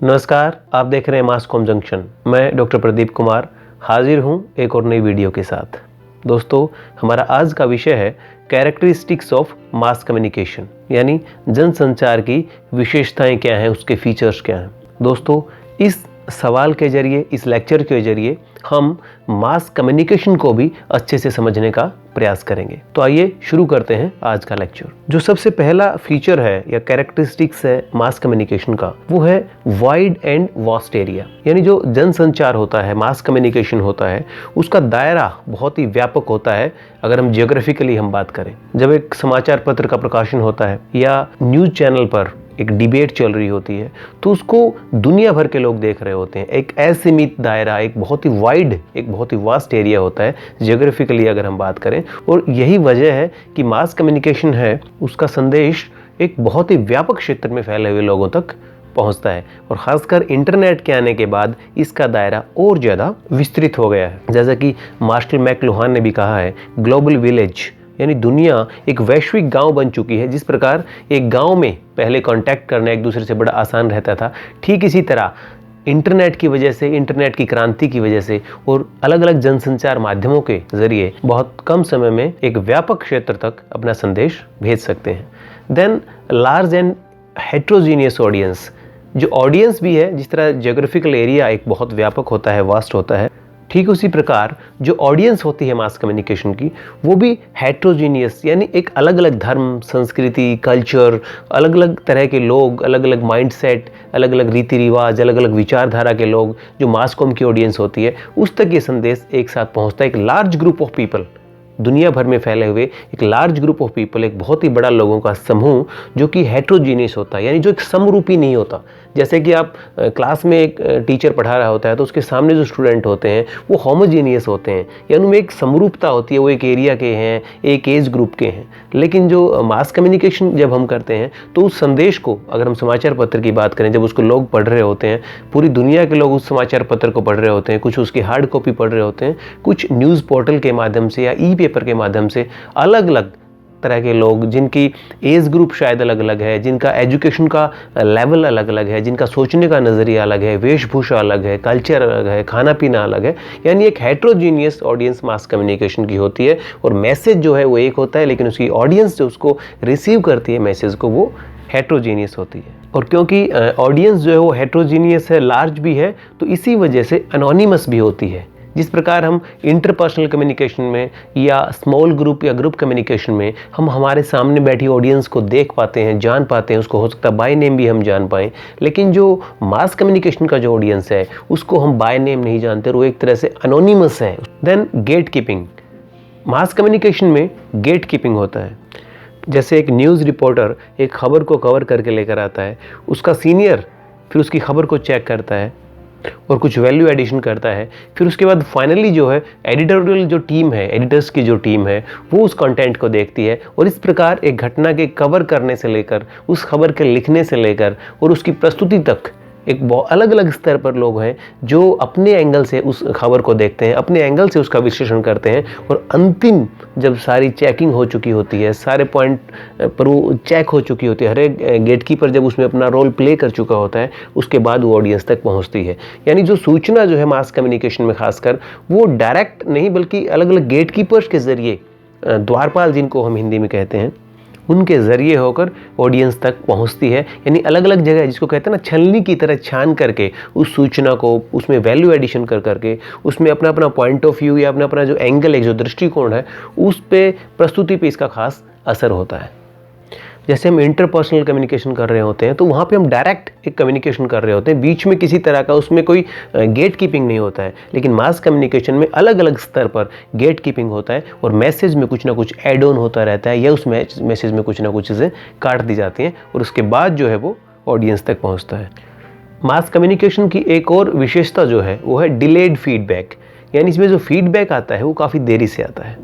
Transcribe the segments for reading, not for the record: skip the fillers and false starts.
नमस्कार, आप देख रहे हैं मास कॉम जंक्शन। मैं डॉक्टर प्रदीप कुमार हाजिर हूं एक और नई वीडियो के साथ। दोस्तों, हमारा आज का विषय है कैरेक्टरिस्टिक्स ऑफ मास कम्युनिकेशन, यानी जनसंचार की विशेषताएं क्या हैं, उसके फीचर्स क्या हैं। दोस्तों, इस सवाल के जरिए, इस लेक्चर के जरिए हम मास कम्युनिकेशन को भी अच्छे से समझने का प्रयास करेंगे। तो आइए शुरू करते हैं आज का लेक्चर। जो सबसे पहला फीचर है या कैरेक्टरिस्टिक्स है मास कम्युनिकेशन का, वो है वाइड एंड वास्ट एरिया। यानी जो जनसंचार होता है, मास कम्युनिकेशन होता है, उसका दायरा बहुत ही व्यापक होता है। अगर हम जियोग्राफिकली हम बात करें, जब एक समाचार पत्र का प्रकाशन होता है या न्यूज चैनल पर एक डिबेट चल रही होती है, तो उसको दुनिया भर के लोग देख रहे होते हैं। एक असीमित दायरा, एक बहुत ही वाइड, एक बहुत ही वास्ट एरिया होता है जियोग्राफिकली अगर हम बात करें। और यही वजह है कि मास कम्युनिकेशन है, उसका संदेश एक बहुत ही व्यापक क्षेत्र में फैले हुए लोगों तक पहुंचता है। और खासकर इंटरनेट के आने के बाद इसका दायरा और ज़्यादा विस्तृत हो गया है। जैसा कि मार्शल मैकलुहान ने भी कहा है, ग्लोबल विलेज, यानी दुनिया एक वैश्विक गांव बन चुकी है। जिस प्रकार एक गांव में पहले कांटेक्ट करना एक दूसरे से बड़ा आसान रहता था, ठीक इसी तरह इंटरनेट की वजह से, इंटरनेट की क्रांति की वजह से और अलग अलग जनसंचार माध्यमों के जरिए बहुत कम समय में एक व्यापक क्षेत्र तक अपना संदेश भेज सकते हैं। Then large and heterogeneous audience, जो ऑडियंस भी है, जिस तरह जियोग्राफिकल एरिया एक बहुत व्यापक होता है, वास्ट होता है, ठीक उसी प्रकार जो ऑडियंस होती है मास कम्युनिकेशन की, वो भी हेट्रोजीनियस, यानी एक अलग अलग धर्म, संस्कृति, कल्चर, अलग अलग तरह के लोग, अलग अलग माइंडसेट, अलग अलग रीति रिवाज, अलग अलग विचारधारा के लोग जो मास कॉम की ऑडियंस होती है, उस तक ये संदेश एक साथ पहुंचता है। एक लार्ज ग्रुप ऑफ पीपल, दुनिया भर में फैले हुए एक लार्ज ग्रुप ऑफ पीपल, एक बहुत ही बड़ा लोगों का समूह जो कि हेट्रोजीनियस होता है, यानी जो एक समरूपी नहीं होता। जैसे कि आप क्लास में एक टीचर पढ़ा रहा होता है तो उसके सामने जो स्टूडेंट होते हैं वो होमोजीनियस होते हैं, यानी उनमें एक समरूपता होती है, वो एक एरिया के हैं, एक एज ग्रुप के हैं। लेकिन जो मास कम्युनिकेशन जब हम करते हैं तो उस संदेश को, अगर हम समाचार पत्र की बात करें, जब उसको लोग पढ़ रहे होते हैं, पूरी दुनिया के लोग उस समाचार पत्र को पढ़ रहे होते हैं, कुछ उसकी हार्ड कॉपी पढ़ रहे होते हैं, कुछ न्यूज़ पोर्टल के माध्यम से या ई पेपर के माध्यम से, अलग अलग तरह के लोग जिनकी एज ग्रुप शायद अलग अलग है, जिनका एजुकेशन का लेवल अलग अलग है, जिनका सोचने का नज़रिया अलग है, वेशभूषा अलग है, कल्चर अलग है, खाना पीना अलग है, यानी एक हेट्रोजीनियस ऑडियंस मास कम्युनिकेशन की होती है। और मैसेज जो है वो एक होता है, लेकिन उसकी ऑडियंस जो उसको रिसीव करती है मैसेज को, वो हेट्रोजीनियस होती है। और क्योंकि ऑडियंस जो है वो हेट्रोजीनियस है, लार्ज भी है, तो इसी वजह से अनोनिमस भी होती है। जिस प्रकार हम इंटरपर्सनल कम्युनिकेशन में या स्मॉल ग्रुप या ग्रुप कम्युनिकेशन में हम हमारे सामने बैठी ऑडियंस को देख पाते हैं, जान पाते हैं, उसको हो सकता है बाय नेम भी हम जान पाएँ, लेकिन जो मास कम्युनिकेशन का जो ऑडियंस है उसको हम बाय नेम नहीं जानते और वो एक तरह से अनोनिमस है। Then gate keeping, mass communication में गेट कीपिंग होता है। जैसे एक न्यूज़ रिपोर्टर एक खबर को कवर करके लेकर आता है, उसका सीनियर फिर उसकी खबर को चेक करता है और कुछ वैल्यू एडिशन करता है, फिर उसके बाद फाइनली जो है एडिटोरियल जो टीम है, एडिटर्स की जो टीम है, वो उस कंटेंट को देखती है। और इस प्रकार एक घटना के कवर करने से लेकर, उस खबर के लिखने से लेकर और उसकी प्रस्तुति तक एक बहुत अलग अलग स्तर पर लोग हैं जो अपने एंगल से उस खबर को देखते हैं, अपने एंगल से उसका विश्लेषण करते हैं। और अंतिम जब सारी चेकिंग हो चुकी होती है, सारे पॉइंट पर वो चेक हो चुकी होती है, हर एक गेटकीपर जब उसमें अपना रोल प्ले कर चुका होता है, उसके बाद वो ऑडियंस तक पहुंचती है। यानी जो सूचना जो है मास कम्युनिकेशन में खासकर, वो डायरेक्ट नहीं बल्कि अलग अलग गेटकीपर्स के जरिए, द्वारपाल जिनको हम हिंदी में कहते हैं, उनके ज़रिए होकर ऑडियंस तक पहुंचती है। यानी अलग अलग जगह, जिसको कहते हैं ना, छलनी की तरह छान करके उस सूचना को, उसमें वैल्यू एडिशन कर करके, उसमें अपना अपना पॉइंट ऑफ व्यू या अपना अपना जो एंगल है, जो दृष्टिकोण है, उस पे प्रस्तुति पे इसका खास असर होता है। जैसे हम इंटरपर्सनल कम्युनिकेशन कर रहे होते हैं तो वहाँ पे हम डायरेक्ट एक कम्युनिकेशन कर रहे होते हैं, बीच में किसी तरह का उसमें कोई गेट कीपिंग नहीं होता है। लेकिन मास कम्युनिकेशन में अलग अलग स्तर पर गेट कीपिंग होता है और मैसेज में कुछ ना कुछ एड ऑन होता रहता है, या उस मैसेज में कुछ ना कुछ चीज़ें काट दी जाती हैं और उसके बाद जो है वो ऑडियंस तक पहुँचता है। मास कम्युनिकेशन की एक और विशेषता जो है वो है डिलेड फीडबैक, यानी इसमें जो फीडबैक आता है वो काफ़ी देरी से आता है।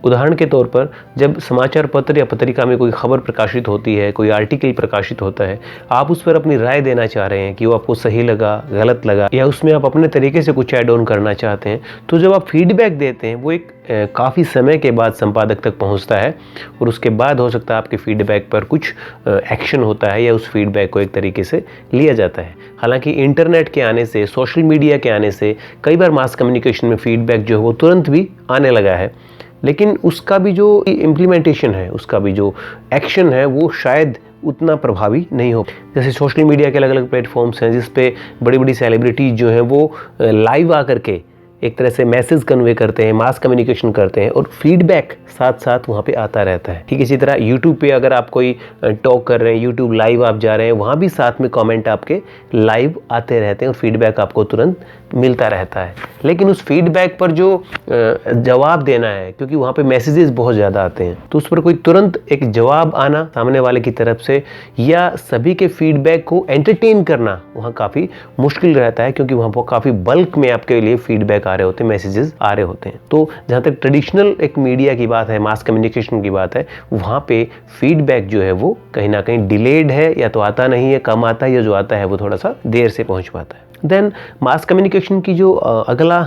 उदाहरण के तौर पर जब समाचार पत्र या पत्रिका में कोई खबर प्रकाशित होती है, कोई आर्टिकल प्रकाशित होता है, आप उस पर अपनी राय देना चाह रहे हैं कि वो आपको सही लगा, गलत लगा, या उसमें आप अपने तरीके से कुछ ऐड ऑन करना चाहते हैं, तो जब आप फीडबैक देते हैं वो एक काफ़ी समय के बाद संपादक तक पहुंचता है और उसके बाद हो सकता है आपके फीडबैक पर कुछ एक्शन होता है या उस फीडबैक को एक तरीके से लिया जाता है। हालांकि इंटरनेट के आने से, सोशल मीडिया के आने से कई बार मास कम्युनिकेशन में फीडबैक जो है वो तुरंत भी आने लगा है, लेकिन उसका भी जो इम्प्लीमेंटेशन है, उसका भी जो एक्शन है वो शायद उतना प्रभावी नहीं हो। जैसे सोशल मीडिया के अलग अलग प्लेटफॉर्म्स हैं जिस पे बड़ी बड़ी सेलिब्रिटीज जो हैं वो लाइव आकर के एक तरह से मैसेज कन्वे करते हैं, मास कम्युनिकेशन करते हैं और फीडबैक साथ साथ वहाँ पे आता रहता है। ठीक इसी तरह यूट्यूब पे अगर आप कोई टॉक कर रहे हैं, यूट्यूब लाइव आप जा रहे हैं, वहाँ भी साथ में कमेंट आपके लाइव आते रहते हैं और फीडबैक आपको तुरंत मिलता रहता है। लेकिन उस फीडबैक पर जो जवाब देना है, क्योंकि वहाँ पे मैसेजेस बहुत ज़्यादा आते हैं, तो उस पर कोई तुरंत एक जवाब आना सामने वाले की तरफ से या सभी के फीडबैक को एंटरटेन करना वहाँ काफ़ी मुश्किल रहता है, क्योंकि वहाँ पर काफ़ी बल्क में आपके लिए फीडबैक आ रहे होते हैं, मैसेजेस आ रहे होते हैं। तो जहाँ तक ट्रेडिशनल एक मीडिया की बात है, मास कम्युनिकेशन की बात है, वहाँ पे फीडबैक जो है वो कहीं ना कहीं डिलेड है, या तो आता नहीं है, कम आता है, या जो आता है वो थोड़ा सा देर से पहुँच पाता है। देन मास कम्युनिकेशन की जो अगला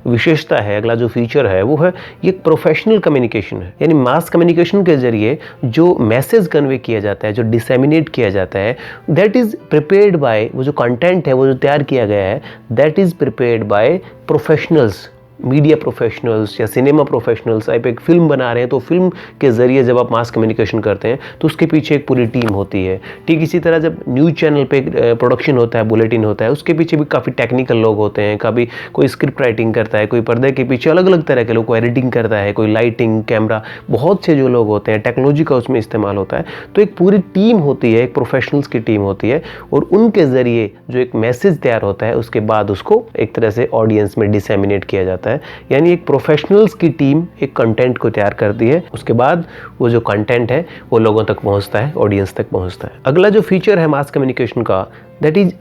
विशेषता है, अगला जो फीचर है वो है ये प्रोफेशनल कम्युनिकेशन है। यानी मास कम्युनिकेशन के जरिए जो मैसेज कन्वे किया जाता है, जो डिसेमिनेट किया जाता है, दैट इज़ प्रिपेयर्ड बाय, वो जो कंटेंट है वो जो तैयार किया गया है, that is prepared by professionals, media professionals या सिनेमा प्रोफेशनल्स। आप एक फिल्म बना रहे हैं तो फिल्म के ज़रिए जब आप मास कम्युनिकेशन करते हैं तो उसके पीछे एक पूरी टीम होती है। ठीक इसी तरह जब न्यूज़ चैनल पे प्रोडक्शन होता है, बुलेटिन होता है, उसके पीछे भी काफ़ी टेक्निकल लोग होते हैं। कभी कोई स्क्रिप्ट राइटिंग करता है, कोई पर्दे के पीछे अलग अलग तरह के लोग, कोई एडिटिंग करता है, कोई लाइटिंग, कैमरा, बहुत से जो लोग होते हैं, टेक्नोलॉजी का उसमें इस्तेमाल होता है। तो एक पूरी टीम होती है, एक प्रोफेशनल्स की टीम होती है और उनके ज़रिए जो एक मैसेज तैयार होता है उसके बाद उसको एक तरह से ऑडियंस में डिसेमिनेट किया जाता है। यानी एक प्रोफेशनल्स की टीम एक कंटेंट को तैयार करती है, उसके बाद वो जो कंटेंट है वो लोगों तक पहुंचता है, ऑडियंस तक पहुंचता है। अगला जो फीचर है मास कम्युनिकेशन का, दैट इज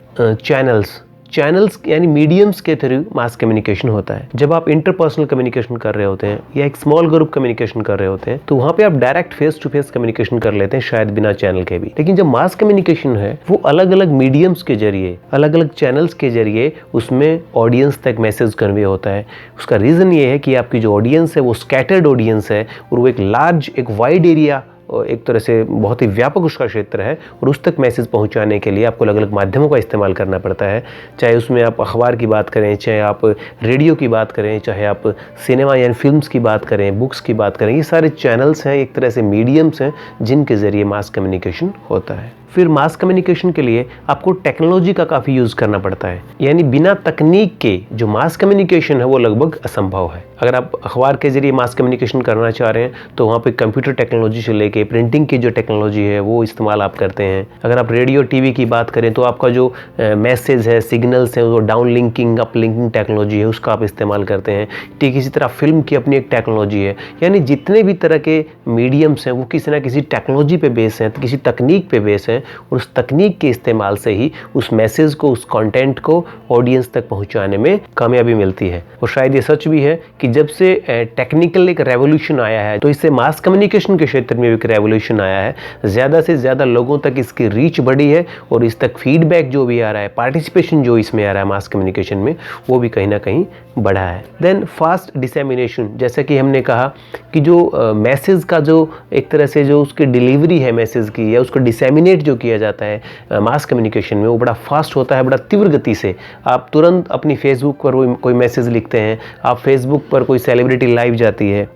चैनल्स यानी मीडियम्स के थ्रू मास कम्युनिकेशन होता है। जब आप इंटरपर्सनल कम्युनिकेशन कर रहे होते हैं या एक स्मॉल ग्रुप कम्युनिकेशन कर रहे होते हैं तो वहाँ पे आप direct face to face communication कर लेते हैं, शायद बिना चैनल के भी। लेकिन जब मास कम्युनिकेशन है वो अलग अलग मीडियम्स के जरिए, अलग अलग चैनल्स के जरिए उसमें ऑडियंस तक मैसेज कन्वे होता है। उसका रीज़न ये है कि आपकी जो ऑडियंस है वो स्कैटर्ड ऑडियंस है और वो एक लार्ज, एक वाइड एरिया, एक तरह से बहुत ही व्यापक उसका क्षेत्र है और उस तक मैसेज पहुंचाने के लिए आपको अलग अलग माध्यमों का इस्तेमाल करना पड़ता है। चाहे उसमें आप अखबार की बात करें, चाहे आप रेडियो की बात करें, चाहे आप सिनेमा या फिल्म्स की बात करें, बुक्स की बात करें, ये सारे चैनल्स हैं, एक तरह से मीडियम्स हैं जिनके ज़रिए मास कम्युनिकेशन होता है। फिर मास कम्युनिकेशन के लिए आपको टेक्नोलॉजी का काफ़ी यूज़ करना पड़ता है, यानी बिना तकनीक के जो मास कम्युनिकेशन है वो लगभग असंभव है। अगर आप अखबार के जरिए मास कम्युनिकेशन करना चाह रहे हैं तो वहाँ पे कंप्यूटर टेक्नोलॉजी से लेके प्रिंटिंग की जो टेक्नोलॉजी है वो इस्तेमाल आप करते हैं। अगर आप रेडियो टीवी की बात करें तो आपका जो मैसेज है, सिग्नल्स हैं, वो down linking, up linking technology है, उसका आप इस्तेमाल करते हैं। ठीक इसी तरह फिल्म की अपनी एक टेक्नोलॉजी है। यानी जितने भी तरह के मीडियम्स हैं वो किसी ना किसी टेक्नोलॉजी पे बेस हैं, किसी तकनीक पे बेस हैं और उस तकनीक के इस्तेमाल से ही उस मैसेज को, उस कंटेंट को ऑडियंस तक पहुंचाने में कामयाबी मिलती है। और शायद ये सच भी है कि जब से टेक्निकल एक रेवोल्यूशन आया है तो इससे मास कम्युनिकेशन के क्षेत्र में भी एक रेवोल्यूशन आया है। ज़्यादा से ज़्यादा लोगों तक इसकी रीच बढ़ी है और इस तक फीडबैक जो भी आ रहा है, पार्टिसिपेशन जो इसमें आ रहा है मास कम्युनिकेशन में, वो भी कहीं ना कहीं बढ़ा है। देन फास्ट डिसेमिनेशन, जैसा कि हमने कहा कि जो मैसेज का जो एक तरह से जो उसकी डिलीवरी है मैसेज की या उसको डिसेमिनेट जो किया जाता है मास कम्युनिकेशन में, वो बड़ा फास्ट होता है, बड़ा तीव्र गति से। आप तुरंत अपनी फेसबुक पर कोई मैसेज लिखते हैं, आप फेसबुक पर कोई सेलिब्रिटी लाइव जाती है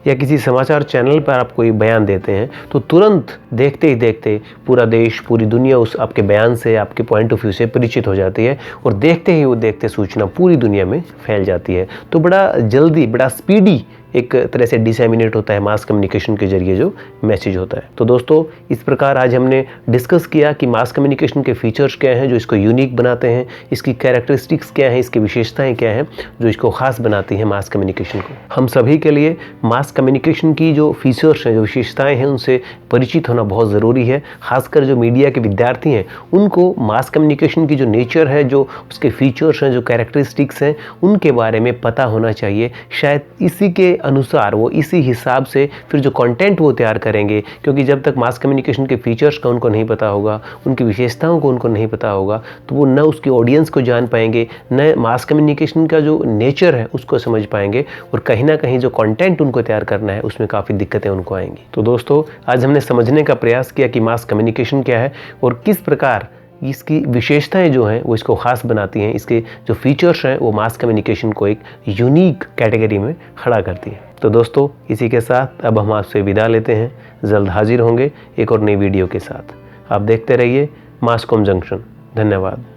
या किसी समाचार चैनल पर आप कोई बयान देते हैं तो तुरंत देखते ही देखते पूरा देश, पूरी दुनिया उस आपके बयान से, आपके पॉइंट ऑफ व्यू से परिचित हो जाती है और देखते ही वो देखते सूचना पूरी दुनिया में फैल जाती है। तो बड़ा जल्दी, बड़ा स्पीडी एक तरह से डिसेमिनेट होता है मास कम्युनिकेशन के जरिए जो मैसेज होता है। तो दोस्तों, इस प्रकार आज हमने डिस्कस किया कि मास कम्युनिकेशन के फीचर्स क्या हैं जो इसको यूनिक बनाते हैं, इसकी कैरेक्टरिस्टिक्स क्या हैं, इसकी विशेषताएं क्या हैं जो इसको खास बनाती हैं मास कम्युनिकेशन को। हम सभी के लिए मास कम्युनिकेशन की जो फीचर्स हैं, जो विशेषताएं हैं, उनसे परिचित होना बहुत ज़रूरी है। खासकर जो मीडिया के विद्यार्थी हैं उनको मास कम्युनिकेशन की जो नेचर है, जो उसके फीचर्स हैं, जो कैरेक्टरिस्टिक्स हैं, उनके बारे में पता होना चाहिए। शायद इसी के अनुसार वो इसी हिसाब से फिर जो कंटेंट वो तैयार करेंगे, क्योंकि जब तक मास कम्युनिकेशन के फीचर्स का उनको नहीं पता होगा, उनकी विशेषताओं को उनको नहीं पता होगा, तो वो न उसकी ऑडियंस को जान पाएंगे, न मास कम्युनिकेशन का जो नेचर है उसको समझ पाएंगे, और कहीं ना कहीं जो कंटेंट उनको तैयार करना है उसमें काफ़ी दिक्कतें उनको आएंगी। तो दोस्तों, आज हमने समझने का प्रयास किया कि मास कम्युनिकेशन क्या है और किस प्रकार इसकी विशेषताएं जो हैं वो इसको ख़ास बनाती हैं, इसके जो फीचर्स हैं वो मास कम्युनिकेशन को एक यूनिक कैटेगरी में खड़ा करती हैं। तो दोस्तों, इसी के साथ अब हम आपसे विदा लेते हैं। जल्द हाजिर होंगे एक और नई वीडियो के साथ। आप देखते रहिए मास कॉम जंक्शन। धन्यवाद।